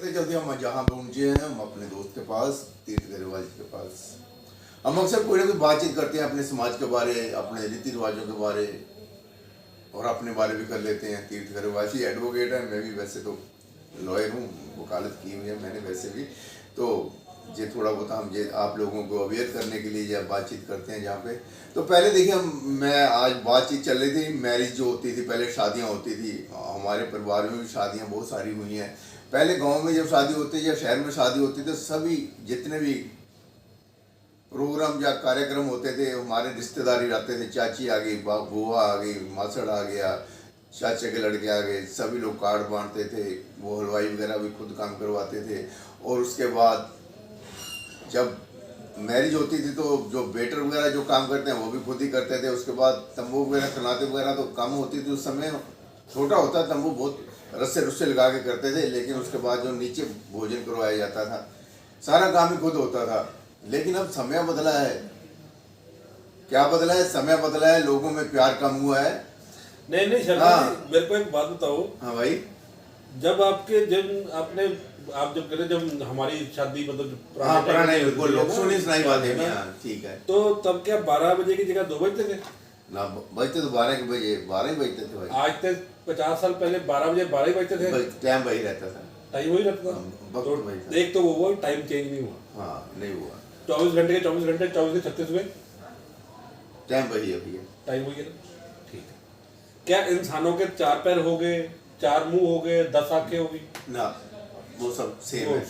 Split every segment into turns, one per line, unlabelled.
चलते चलते हम जहाँ पहुँचे हैं, हम अपने दोस्त के पास, तीर्थ गरेवाल जी के पास। हम अक्सर कोई ना कोई बातचीत करते हैं अपने समाज के बारे, अपने रीति रिवाजों के बारे और अपने बारे भी कर लेते हैं। तीर्थ गरेवाल जी एडवोकेट है, मैं भी वैसे तो लॉयर हूँ, वकालत की हुई है मैंने वैसे भी। तो ये थोड़ा बहुत हम ये आप लोगों को अवेयर करने के लिए जब बातचीत करते हैं जहाँ पे, तो पहले देखिए मैं आज बातचीत चल रही थी, मैरिज जो होती थी पहले, शादियाँ होती थी, हमारे परिवार में भी शादियाँ बहुत सारी हुई हैं। पहले गांव में जब शादी होती या शहर में शादी होती तो सभी जितने भी प्रोग्राम या कार्यक्रम होते थे, हमारे रिश्तेदारी आते थे, चाची आ गई, बुआ आ गई, मासड़ आ गया, चाचे के लड़के आ गए, सभी लोग कार्ड बांटते थे, वो हलवाई वगैरह भी खुद काम करवाते थे। और उसके बाद जब मैरिज होती थी तो जो वेटर वगैरह जो काम करते हैं वो भी खुद ही करते थे। उसके बाद तंबू वगैरह खनाते वगैरह तो कम होती थी उस समय, छोटा होता तंबू, बहुत रस्से रुस्से लगा के करते थे। लेकिन उसके बाद जो नीचे भोजन करवाया जाता था, सारा काम ही खुद होता था। लेकिन अब समय बदला है, क्या बदला है? समय बदला है, लोगों में प्यार कम हुआ है।
नहीं नहीं शर्मा जी, मेरे को एक बात बताओ।
हाँ भाई।
जब आप जब करें, जब हमारी शादी मतलब
हाँ पुराने लोग सुनी सुनाई बातें, ठीक है।
तो तब क्या 12 बजे की जगह 2 बजते थे?
ना बजते तो 12 के बजे, 12 ही बजते थे भाई।
आज तक 50 साल पहले 12 बजे 12 ही बजते थे।
टाइम वही रहता था,
टाइम वही रहता था। तो एक तो वो हुआ, टाइम चेंज नहीं हुआ।
हाँ नहीं हुआ।
24 घंटे के 24 घंटे, 24 के 36 हुए,
टाइम वही है भैया,
टाइम वही है। ठीक है, क्या इंसानों के 4 पैर हो गए, 4 मुंह हो गए, 10 आंखें हो गई?
ना, वो सब सेम है।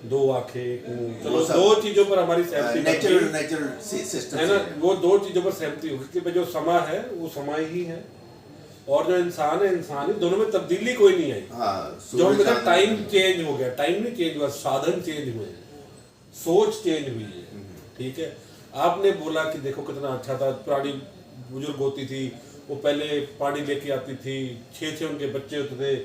2 आंखें, एक मुंह, चलो 2 चीजों पर हमारी सहमति
नेचुरल सिस्टम
है ना। वो 2 चीजों पर सहमति होगी कि जो समा है वो समा ही है, और जो इंसान है इंसान ही। दोनों में तब्दीली कोई नहीं आई।
हाँ,
जो हम कहते टाइम चेंज हो गया, टाइम नहीं चेंज हुआ, साधन चेंज हुए, सोच चेंज हुई है। ठीक है, आपने बोला कि देखो कितना अच्छा था, पुरानी बुजुर्ग होती थी, वो पहले पानी लेके आती थी, 6 उनके बच्चे होते थे,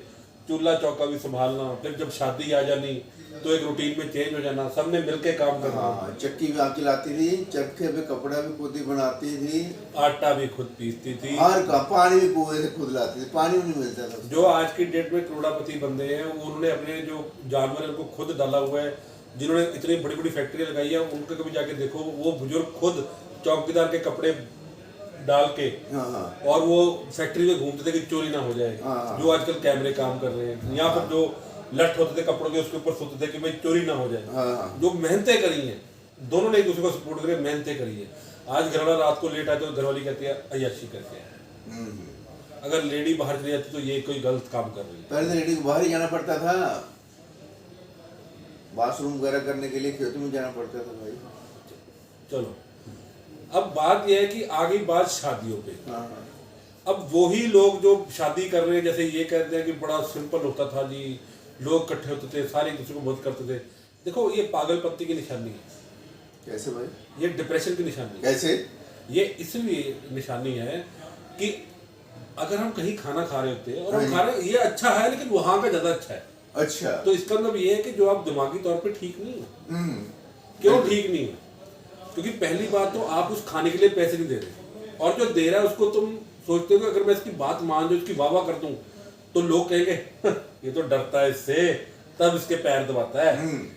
चूल्हा चौका भी संभालना, फिर जब शादी आ जानी तो एक रूटीन में चेंज हो जाना, सबने मिलके काम करना।
हाँ, चक्की भी आके लाती थी, चक्के पे कपड़ा भी खुद ही बनाती थी,
आटा भी खुद पीसती थी,
हर का पानी भी कुएं से खुद लाती थी, पानी भी नहीं मिलता था।
जो आज की डेट में करोड़पति बंदे हैं, उन्होंने अपने जो जानवर है उनको खुद डाला हुआ है। जिन्होंने इतनी बड़ी बड़ी फैक्ट्री लगाई है, उनके कभी जाके देखो, वो बुजुर्ग खुद चौकीदार के कपड़े डाल के और वो फैक्ट्री में घूमते थे कि चोरी ना हो जाए। जो आजकल कैमरे काम कर रहे हैं, यहाँ पर जो लट होते थे कपड़ों के, उसके ऊपर सोते थे कि भाई चोरी ना हो जाए। जो मेहनतें करी हैं, दोनों ने एक दूसरे को सपोर्ट करके मेहनतें करी है। आज घरवाला रात को लेट आए तो घरवाली कहती है अय्याशी करके आए। अगर लेडी बाहर चली जाती तो ये कोई गलत काम कर रही है।
पहले लेडी को बाहर ही जाना पड़ता था, बाथरूम वगैरह करने के लिए खेतों में जाना पड़ता था भाई।
चलो, अब बात यह है कि आ गई बात शादियों पे। अब वही लोग जो शादी कर रहे हैं, जैसे ये कहते हैं कि बड़ा सिंपल होता था जी, लोग इकट्ठे होते थे, सारे एक दूसरे को मदद करते थे। देखो, ये पागलपंती की निशानी है।
कैसे भाई?
ये डिप्रेशन की निशानी है।
कैसे?
ये इसलिए निशानी है कि अगर हम कहीं खाना खा रहे होते हैं और हम खा रहे हैं, ये अच्छा है लेकिन वहां का ज्यादा अच्छा है,
अच्छा,
तो इसका मतलब ये है कि जो आप दिमागी तौर पे ठीक नहीं हो। क्यों ठीक नहीं हो? क्योंकि पहली बात तो आप उस खाने के लिए पैसे नहीं दे रहे, और जो दे रहा है उसको तुम सोचते हो कि अगर मैं इसकी बात मान दूं, इसकी वाह कर दूं, तो लोग कहेंगे ये तो डरता है इससे, तब इसके पैर दबाता है,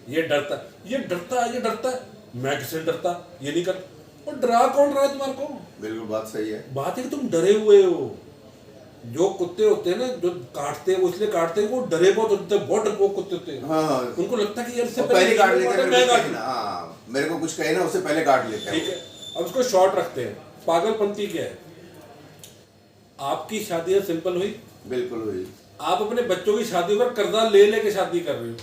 ये डरता है, मैं किससे डरता, ये नहीं कर। और डरा कौन रहा है तुम्हारे को?
बिल्कुल बात सही है।
बात है कि तुम डरे हुए हो। जो कुत्ते होते हैं ना, जो काटते हैं, वो इसलिए काटते हैं, वो डरे बहुत होते हैं, बहुत डरपोक कुत्ते होते हैं।
हाँ,
उनको लगता है कि यार इससे
पहले काट लेते हैं,
मैं
मेरे को कुछ कहे ना, उससे पहले काट लेते हैं।
ठीक है, अब उसको शॉर्ट रखते हैं। पागलपंती क्या है? आपकी शादी सिंपल हुई,
बिल्कुल हुई,
आप अपने बच्चों की शादी पर कर्जा ले लेके शादी कर रहे हो।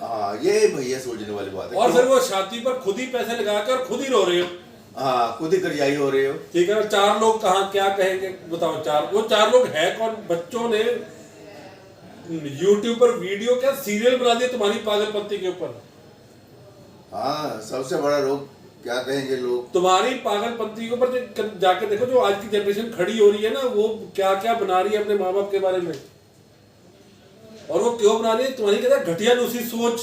हाँ, ये भैया सोचने वाली बात है।
और फिर वो शादी पर खुद ही पैसे लगाकर खुद ही रो रहे हो।
हाँ, खुद ही कर्जाई हो रहे हो।
ठीक है, 4 लोग कहाँ क्या कहेंगे बताओ? 4 लोग है कौन? बच्चों ने YouTube पर वीडियो क्या सीरियल बना दिया तुम्हारी पागलपंती के ऊपर।
हाँ, सबसे बड़ा रोग क्या कहेंगे लोग?
तुम्हारी पागलपंती के ऊपर जाके देखो, जो आज की जनरेशन खड़ी हो रही है ना, वो क्या क्या बना रही है अपने माँ बाप के बारे में। और वो क्यों बना रही है? तुम्हारी कहते हैं घटिया दूसरी सोच।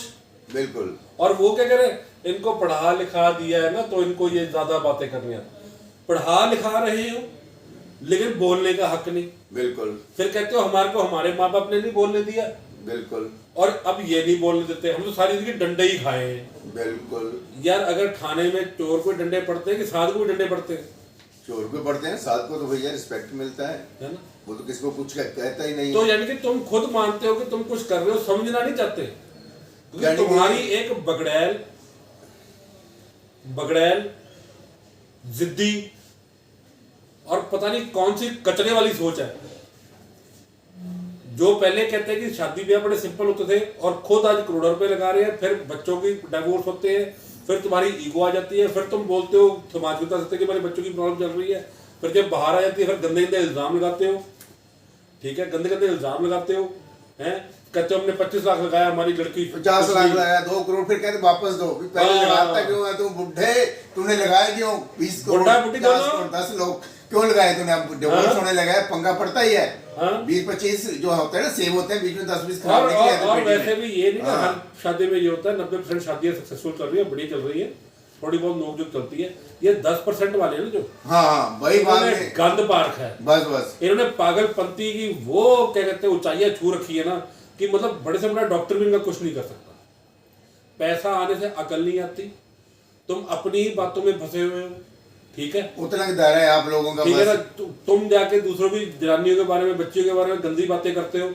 बिल्कुल।
और वो क्या कह रहे हैं, इनको पढ़ा लिखा दिया है ना, तो इनको ये ज्यादा बातें करनी है। पढ़ा लिखा रहे हो लेकिन बोलने का हक नहीं।
बिल्कुल।
फिर कहते हो हमारे को हमारे माँ बाप ने नहीं बोलने दिया।
बिल्कुल।
और अब ये नहीं बोलने देते। हम तो सारी जिंदगी डंडे ही खाए हैं।
बिल्कुल।
यार अगर थाने में चोर को डंडे पड़ते हैं कि साध को भी डंडे पड़ते हैं?
चोर को पढ़ते हैं, साथ को तो भैया रिस्पेक्ट मिलता है
है ना?
वो तो किसको कुछ कहता ही नहीं
तो
है।
यानी कि तुम खुद मानते हो कि तुम कुछ कर रहे हो, समझना नहीं चाहते, क्योंकि
यानी कि-
तुम्हारी एक बगड़ैल जिद्दी और पता नहीं कौन सी कचरे वाली सोच है। जो पहले कहते हैं कि शादी ब्याह बड़े सिंपल होते थे और खुद आज करोड़ों रुपए लगा रहे हैं, फिर बच्चों की डिवोर्स होते हैं, फिर तुम्हारी ईगो आ जाती है, फिर तुम बोलते हो समाज को बता सकते कि मेरे बच्चों की प्रॉब्लम चल रही है, फिर जब बाहर आ जाती है फिर गंदे गंदे इल्जाम लगाते हो। ठीक है, गंदे गंदे इल्जाम लगाते हो, हैं कहते हो हमने 25 लाख लगाया, हमारी लड़की
50 लाख लगाया, 2 करोड़, फिर कहते वापस दो। पहले
हाँ।
लगाता क्यों है, तुम बुढ़े, तूने लगाया क्यों 20 करोड़,
बुढ़ा बुढ़ी
50
दोनों।
करोड़, 10 लोग क्यों लगाए तूने? अब डिवोर्स
हाँ।
होने लगा है, पंगा पड़ता ही है।
हाँ।
20-25 जो होता है ना, सेव होते हैं बीच में, 10-20
और,
खराब निकले हैं तो
और
पेटी
वैसे
में।
भी ये नहीं ना
हाँ।
हर शादी में ये होता है 90% शादियां सक्सेसफुल चल रही है, बढ़िया चल रही है, थोड़ी बहुत नोकझोंक चलती है। ये 10% वाले हैं ना जो
हाँ वही बात
इन्होंने
है।
गंद पार्क है,
बस बस
इन्होंने पागलपंती की वो क्या कहते हैं ऊंचाइयां छू रखी है ना, कि मतलब बड़े से बड़ा डॉक्टर भी इनका कुछ नहीं कर सकता। पैसा आने से अकल नहीं आती, तुम अपनी ही बातों में फंसे हुए हो। ठीक है,
उतना ही दायरा है आप लोगों का।
ठीक है ना?
बस
तुम जाके दूसरों की जनानियों के बारे में, बच्चियों के बारे में गंदी बातें करते हो।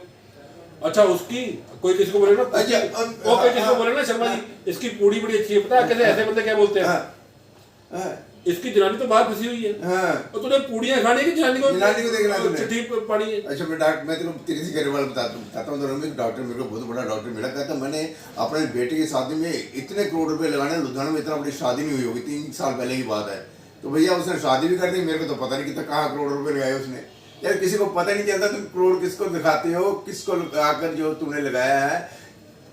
अच्छा, उसकी कोई किसी को बोले ना,
अच्छा,
वो कोई किसी को बोले ना, शर्मा जी इसकी पूड़ी बड़ी अच्छी है, पता है कैसे ऐसे बंदे क्या बोलते हैं,
हाँ,
इसकी जनानी तो बाहर फंसी हुई है,
हाँ।
और तूने पूड़ियां खानी है कि जनानी को
देखना तूने।
चिट्ठी पड़ी है।
अच्छा मैं तेरे को तेरी सी वाला बताता हूँ। तो डॉक्टर मेरे को बहुत बड़ा डॉक्टर मिला, कहता मैंने अपने बेटे की शादी में इतने करोड़ रुपए लगाने, लुधियाना में इतना बड़ी शादी नहीं हुई होगी, 3 साल पहले की बात है। तो भैया उसने शादी भी कर दी, मेरे को तो पता नहीं कितना कहाँ करोड़ रुपए लगाए उसने। यार किसी को पता नहीं चलता तुम करोड़ किसको दिखाते हो, किसको आकर जो तुमने लगाया है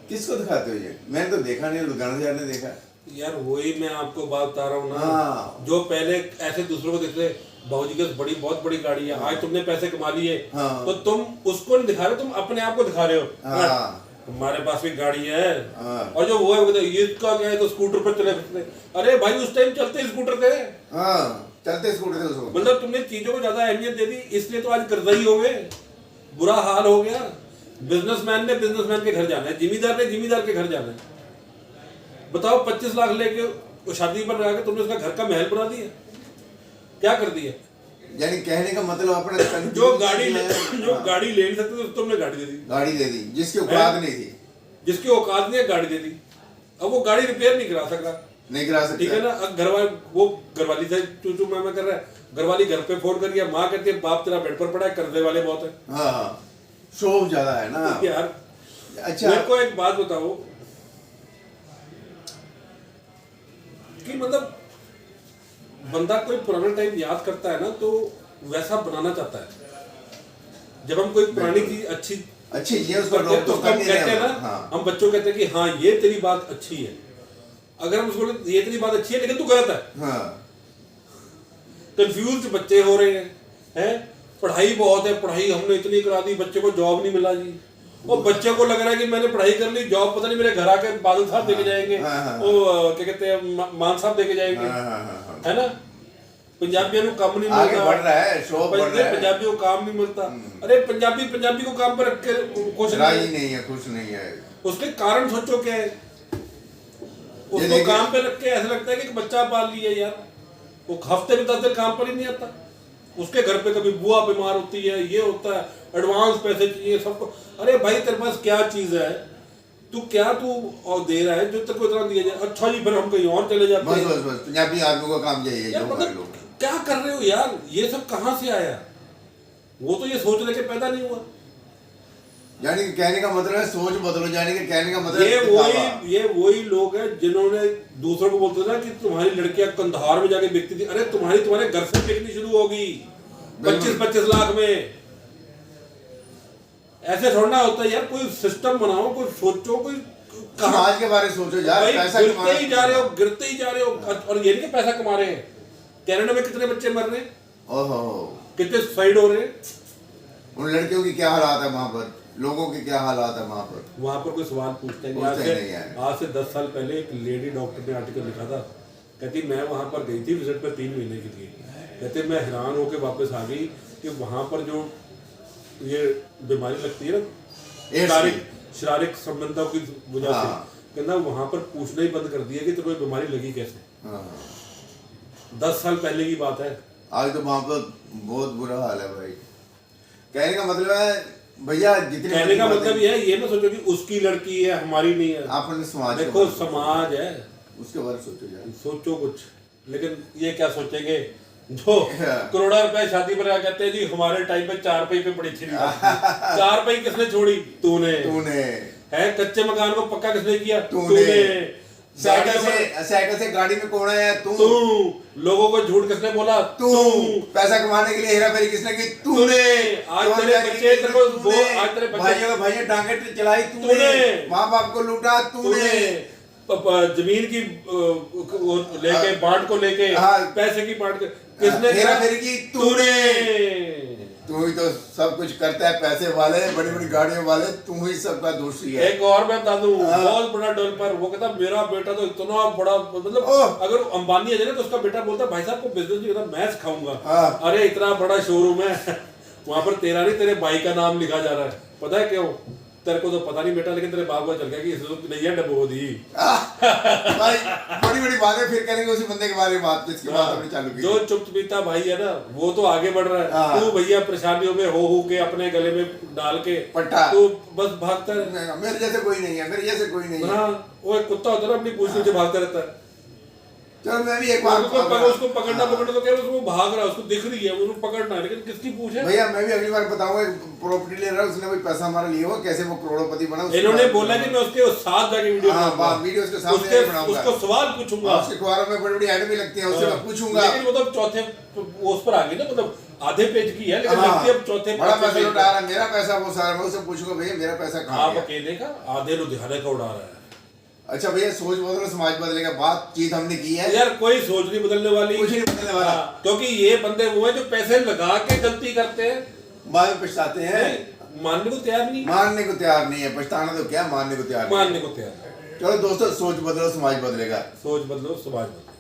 किसको दिखाते हो। ये मैंने तो देखा नहीं, लुधियाना से ने देखा।
यार वही मैं आपको बात बता रहा हूँ ना,
हाँ।
जो पहले ऐसे दूसरों को देखते बाबूजी के बहुत बड़ी गाड़ी है, आज तुमने पैसे कमा लिए,
हाँ।
तो तुम उसको नहीं दिखा रहे, तुम अपने आप को दिखा रहे हो।
हाँ।
हमारे पास भी गाड़ी है।
हाँ।
और जो वो है वो कहते हैं, ये इसका क्या है, तो स्कूटर पर चले फिरते। अरे भाई उस टाइम चलते स्कूटर थे,
हाँ चलते स्कूटर थे उसको।
मतलब तुमने चीजों को ज्यादा अहमियत दे दी, इसलिए तो आज कर्जा ही हो गए, बुरा हाल हो गया। बिजनेसमैन ने बिजनेसमैन के घर जाना है, जिम्मेदार ने जिम्मेदार के घर जाना है। बताओ 25 लाख लेके वो शादी पर लगा के तुमने उसका घर का महल बना दिया, क्या कर दिया?
यानी कहने का मतलब अपने
जो गाड़ी ले नहीं सकते तो तुमने गाड़ी दे दी,
गाड़ी दे दी जिसकी औकात नहीं थी,
जिसकी औकात नहीं है गाड़ी दे दी। अब वो गाड़ी रिपेयर नहीं करा सकता,
नहीं करा सकते।
ठीक है ना? अब घरवाली से चू मैं कर रहा है, घरवाली घर पे फोन कर दिया, माँ कहती है बाप तेरा बेड पर पड़ा है, कर्जे वाले बहुत है।
हाँ हाँ शोभ ज्यादा है ना
यार।
अच्छा
मेरे को एक बात बताओ कि मतलब बंदा कोई पुराना टाइम याद करता है ना, तो वैसा बनाना चाहता है। जब हम कोई पुरानी चीज अच्छी
ये उसको रोक तो
उसको हम कहते हैं ना,
हाँ।
हम बच्चों कहते हैं कि हाँ ये तेरी बात अच्छी है। अगर हम उसको बोले ये तेरी बात अच्छी है लेकिन तू गलत है,
हाँ।
कंफ्यूज बच्चे हो रहे हैं। पढ़ाई बहुत है, पढ़ाई हमने इतनी करा दी, बच्चे को जॉब नहीं मिला जी। और बच्चे को लग रहा है कि मैंने पढ़ाई कर ली, जॉब पता नहीं मेरे घर आके बादल साहब देके जाएंगे, वो क्या कहते हैं मान साहब देके जाएंगे, है ना? पंजाबियों को काम नहीं
आगे
मिलता,
बढ़ रहा है, शौक बढ़ रहा है।
पंजाबियों को काम नहीं मिलता। अरे पंजाबी को काम पर रख के खुश
राजी नहीं है, खुश नहीं है।
उसके कारण सोचो क्या है। उसको काम पे रख के ऐसा लगता है कि बच्चा पाल लिया यार, वो हफ्ते में 10 दिन काम पर ही नहीं आता। उसके घर पे कभी बुआ बीमार होती है, ये होता है, एडवांस पैसे चाहिए सबको। अरे भाई तेरे पास क्या चीज है, तू और दे रहा है जो तेरे को इतना दिया जाए? अच्छा जी, फिर हम कहीं और चले जाते हैं।
बस पंजाबी आदमी का काम यही है, जो कर लो।
क्या कर रहे हो यार, ये सब कहाँ से आया? वो तो ये सोच लेके पैदा नहीं हुआ।
यानी कि कहने का मतलब है सोच बदलो, यानी कि कहने का मतलब
ये वही लोग हैं जिन्होंने दूसरों को बोलते थे ना कि तुम्हारी लड़कियां कंधार में जाके बिकती थी। अरे तुम्हारे घर से बिकनी शुरू होगी 25-25 लाख में। ऐसे थोड़ा होता है यार, कोई सिस्टम बनाओ, कोई सोचो, कोई
समाज के बारे में सोचो यार। पैसा
गिरते ही जा रहे हो। और ये नहीं कि पैसा कमा रहे हैं। कनाडा में कितने बच्चे मर रहे हैं,
ओहो,
कितने सुसाइड हो रहे हैं।
उन लड़कियों की क्या हालात है वहां पर, लोगों के क्या हालात है वहां पर
कोई सवाल पूछते नहीं। आज से 10 साल पहले एक लेडी डॉक्टर ने आर्टिकल लिखा था, कहती मैं वहां पर गई थी विजिट पर 3 महीने के लिए। कहते मैं हैरान होकर वापस आ गई कि वहां पर जो ये बीमारी लगती है ना, शारीरिक संबंधों की वजह से,
हाँ।
कहना वहां पर पूछना ही बंद कर दिया कि तेरे को बीमारी लगी कैसे।
हाँ।
10 साल पहले की बात है।
आज तो वहाँ पर बहुत बुरा हाल है भाई। कहने का मतलब है भैया, जितने
कहने का मतलब ये है, ये ना सोचो कि उसकी लड़की है हमारी नहीं है।
आपने समाज
देखो समाज है,
उसके बारे में सोचो यार।
सोचो कुछ। लेकिन ये क्या सोचेंगे जो करोड़ों रुपए शादी पर आ कहते हैं जी हमारे टाइम पे 4 पे बड़ी अच्छी नहीं लगती। 4 पे किसने छोड़ी? तूने। है कच्चे मकान को पक्का किसने किया? तूने।
साइकिल से गाड़ी में कौन आया? तू।
लोगों को झूठ किसने बोला?
तू। पैसा कमाने के लिए हेरा फेरी किसने की? तूने।
आज तेरे बच्चे तेरे को आज तेरे
भाइयों टांगे चलाई तूने। माँ बाप को लूटा तूने।
जमीन की लेके बांट को लेके पैसे की बांट किसने?
हेरा फेरी की
तूने।
तू ही तो सब कुछ करता है, पैसे वाले, बड़ी बड़ी गाड़ियों वाले, तू ही सबका दोषी है।
एक और मैं बता दूं, बहुत बड़ा डेवलपर, वो कहता मेरा बेटा तो इतना बड़ा, मतलब अगर अंबानी है ना तो उसका बेटा बोलता भाई साहब को बिजनेस नहीं करता, मैं सिखाऊंगा। अरे इतना बड़ा शोरूम है वहां पर तेरा नहीं तेरे भाई का नाम लिखा जा रहा है। पता है क्यों? तेरे को तो पता नहीं बेटा, लेकिन तेरे बाप को चल गया कि इसने नैया डबो दी।
भाई बड़ी बड़ी बातें फिर करेंगे उसी बंदे के बारे में बात, जिसकी बात हमने चालू की।
जो चुपचापीता भाई है ना वो तो आगे बढ़ रहा है। तू भैया परेशानियों में हो के अपने गले में डाल के
पट्टा
तू बस भागता है।
मेरे जैसे कोई नहीं है, मेरे जैसे कोई नहीं है।
हाँ, वो एक कुत्ता होता है ना, अपनी पूंछ नीचे भागता रहता है।
चलो मैं भी एक बार
उसको पकड़ना तो क्या, उसको भाग रहा है, उसको दिख रही है, उसको पकड़ना है, लेकिन किसकी पूछ है?
भैया मैं भी अगली बार बताऊंगा, प्रॉपर्टी ले रहा है उसने, कोई पैसा हमारा लिया हो, कैसे वो करोड़पति बना।
इन्होंने बोला कि मैं उसके साथ जाके वीडियो
उसके सामने बनाऊंगा,
उसको सवाल पूछूंगा।
उसके अखबारों में बड़ी बड़ी ऐड भी लगती है, उससे मैं पूछूंगा।
लेकिन वो तो चौथे उस पर आ गई ना, मतलब आधे पेज की है, लेकिन लगती है अब चौथे।
बड़ा पैसा लौटा रहा है, मेरा पैसा वो सारा, मैं उससे पूछूंगा भैया मेरा पैसा कहाँ
आप अकेले का आधे लुधियाने का उड़ा रहा है।
अच्छा भैया सोच बदलो समाज बदलेगा, बातचीत हमने की है
यार, कोई सोच नहीं बदलने वाली,
कुछ नहीं बदलने वाला।
क्योंकि ये बंदे वो हैं जो पैसे लगा के गलती करते हैं,
बाद में पछताते हैं,
मानने को तैयार नहीं,
मानने को तैयार नहीं है। पछताना तो क्या, मानने को तैयार,
मानने को तैयार।
चलो दोस्तों, सोच बदलो समाज बदलेगा।
सोच बदलो समाज बदलेगा।